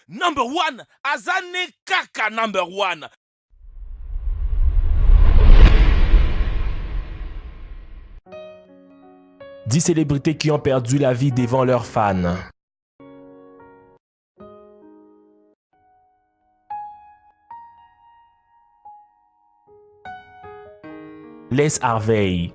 Number one, Azane Kaka number one. 10 célébrités qui ont perdu la vie devant leurs fans. Les Harvey.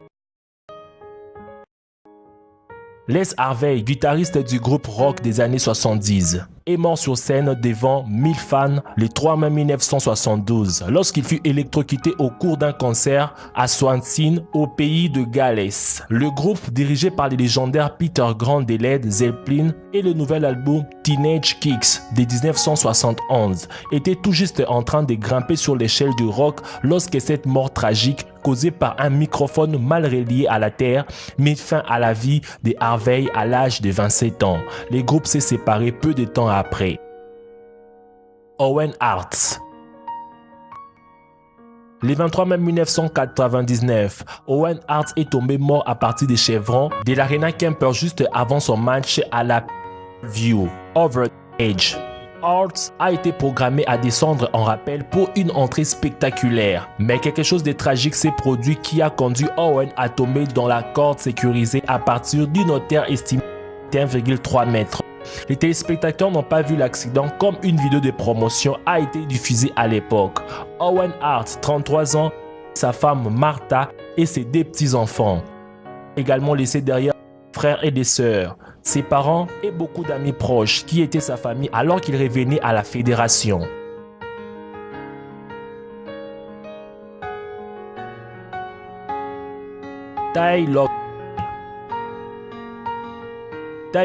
Les Harvey, guitariste du groupe rock des années 70, est mort sur scène devant 1000 fans le 3 mai 1972 lorsqu'il fut électrocuté au cours d'un concert à Swansea au pays de Galles. Le groupe, dirigé par le légendaire Peter Grant des Led Zeppelin et le nouvel album Teenage Kicks de 1971, était tout juste en train de grimper sur l'échelle du rock lorsque cette mort tragique causée par un microphone mal relié à la terre mit fin à la vie de Harvey à l'âge de 27 ans. Le groupe s'est séparé peu de temps après. Owen Hart. Le 23 mai 1999, Owen Hart est tombé mort à partir des chevrons de l'Arena Kemper juste avant son match à la View Over Edge. Hart a été programmé à descendre en rappel pour une entrée spectaculaire, mais quelque chose de tragique s'est produit qui a conduit Owen à tomber dans la corde sécurisée à partir d'une hauteur estimée de 1,3 mètres. Les téléspectateurs n'ont pas vu l'accident comme une vidéo de promotion a été diffusée à l'époque. Owen Hart, 33 ans, sa femme Martha et ses 2 petits-enfants. Également laissé derrière des frères et des sœurs, ses parents et beaucoup d'amis proches qui étaient sa famille alors qu'il revenait à la fédération. Ty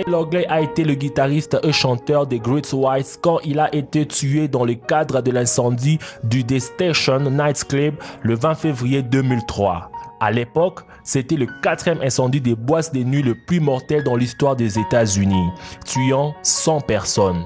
Logley a été le guitariste et chanteur des Great Whites quand il a été tué dans le cadre de l'incendie du The Station Nightclub le 20 février 2003. À l'époque, c'était le 4e incendie des boîtes de nuit le plus mortel dans l'histoire des États-Unis, tuant 100 personnes.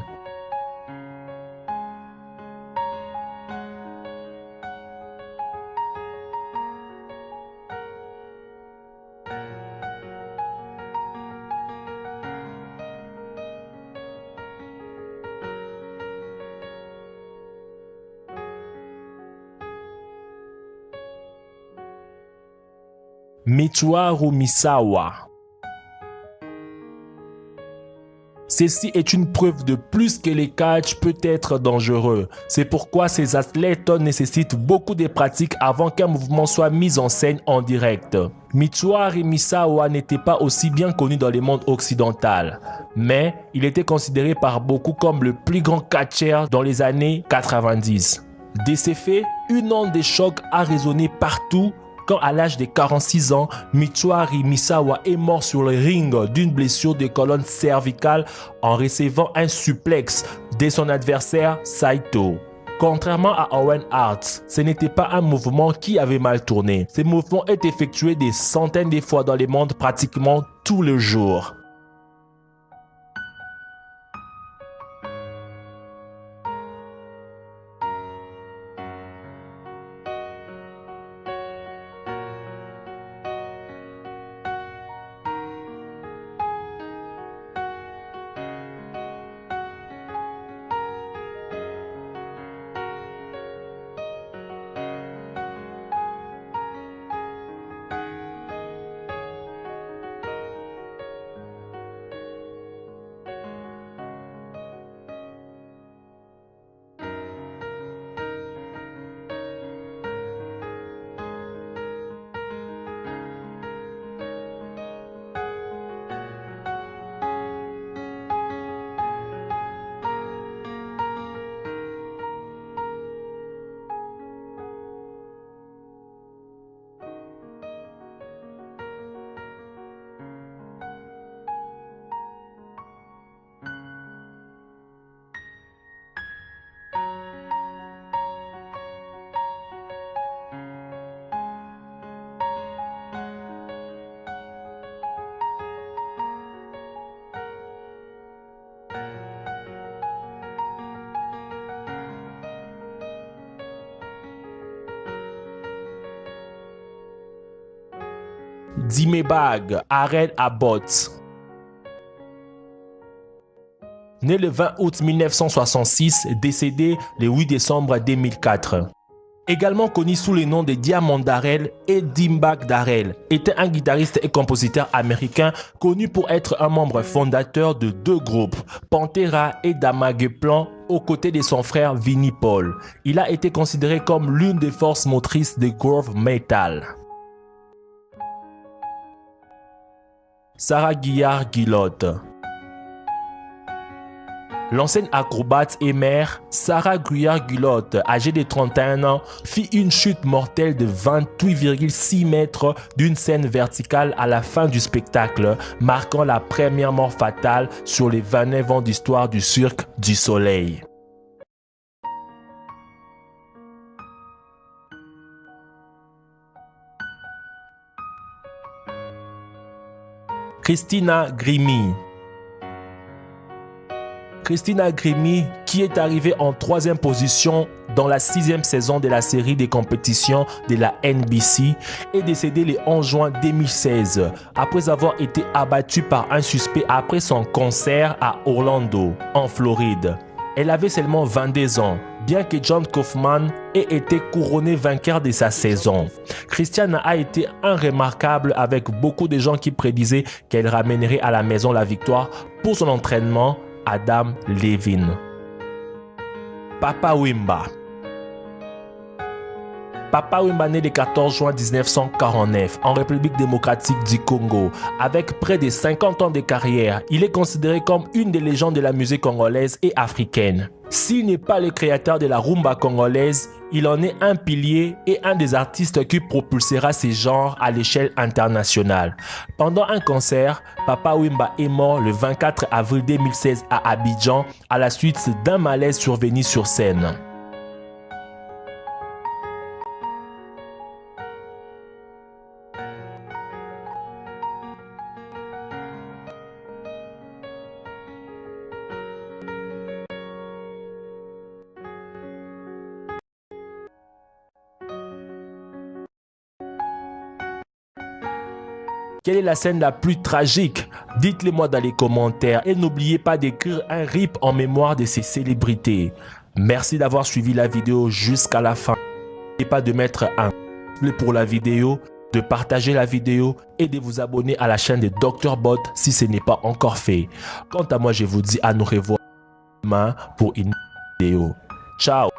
Michiharu Misawa. Ceci est une preuve de plus que le catch peut être dangereux. C'est pourquoi ces athlètes nécessitent beaucoup de pratiques avant qu'un mouvement soit mis en scène en direct. Michiharu Misawa n'était pas aussi bien connu dans le monde occidental, mais il était considéré par beaucoup comme le plus grand catcheur dans les années 90. De ces faits, une onde de choc a résonné partout quand à l'âge de 46 ans, Michiharu Misawa est mort sur le ring d'une blessure de colonne cervicale en recevant un suplex de son adversaire Saito. Contrairement à Owen Hart, ce n'était pas un mouvement qui avait mal tourné. Ce mouvement est effectué des centaines de fois dans le monde pratiquement tous les jours. Dimebag, Arel Abbott. né le 20 août 1966, décédé le 8 décembre 2004. Également connu sous le nom de Diamond Darrell et Dimebag Darrell, était un guitariste et compositeur américain connu pour être un membre fondateur de deux groupes, Pantera et Damageplan, aux côtés de son frère Vinnie Paul. Il a été considéré comme l'une des forces motrices de groove metal. Sarah Guillard-Guillotte. L'ancienne acrobate et mère, Sarah Guillard-Guillotte, âgée de 31 ans, fit une chute mortelle de 28,6 mètres d'une scène verticale à la fin du spectacle, marquant la première mort fatale sur les 29 ans d'histoire du Cirque du Soleil. Christina Grimmie. Christina Grimmie, qui est arrivée en 3e position dans la 6e saison de la série des compétitions de la NBC, est décédée le 11 juin 2016 après avoir été abattue par un suspect après son concert à Orlando, en Floride. Elle avait seulement 22 ans, bien que John Kaufman ait été couronné vainqueur de sa saison. Christina a été remarquable avec beaucoup de gens qui prédisaient qu'elle ramènerait à la maison la victoire pour son entraînement. Adam Levine. Papa Wemba. Papa Wemba né le 14 juin 1949 en République démocratique du Congo. Avec près de 50 ans de carrière, il est considéré comme une des légendes de la musique congolaise et africaine. S'il n'est pas le créateur de la rumba congolaise, il en est un pilier et un des artistes qui propulsera ce genre à l'échelle internationale. Pendant un concert, Papa Wemba est mort le 24 avril 2016 à Abidjan à la suite d'un malaise survenu sur scène. Quelle est la scène la plus tragique? Dites-le moi dans les commentaires et n'oubliez pas d'écrire un RIP en mémoire de ces célébrités. Merci d'avoir suivi la vidéo jusqu'à la fin. N'oubliez pas de mettre un pouce pour la vidéo, de partager la vidéo et de vous abonner à la chaîne de Dr Bot si ce n'est pas encore fait. Quant à moi, je vous dis à nous revoir demain pour une vidéo. Ciao!